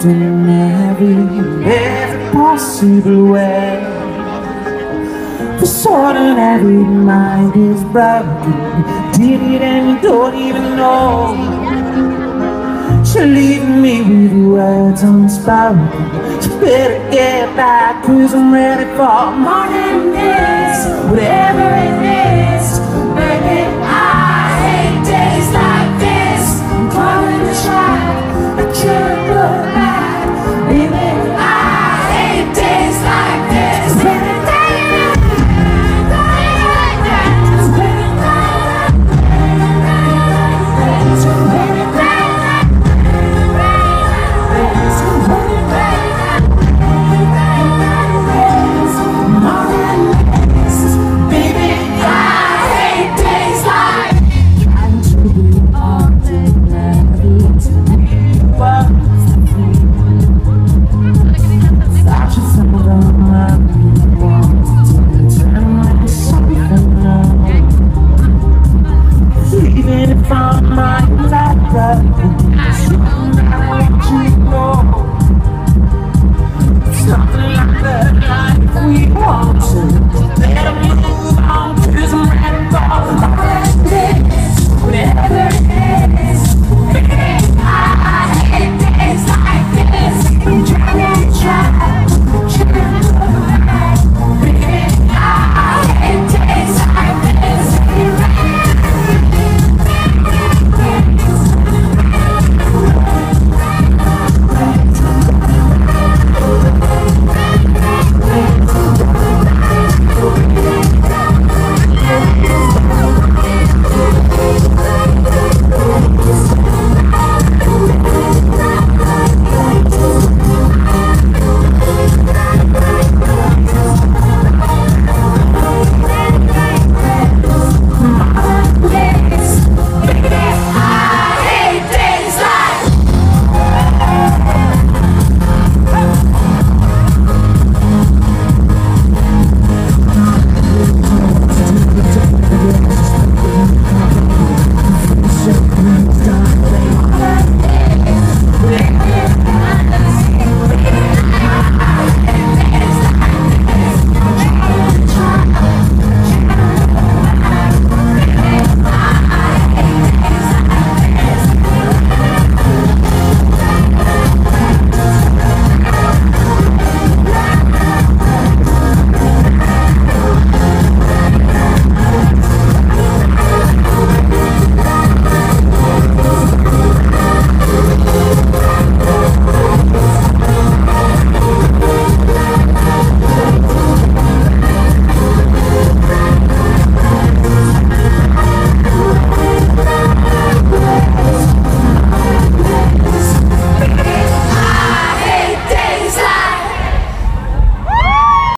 wronged in every possible way. The ordinary mind is broken. You did it and you don't even know. You're leaving me with words unspoken. You better get back, 'cause I'm ready for more than this. Whatever it is,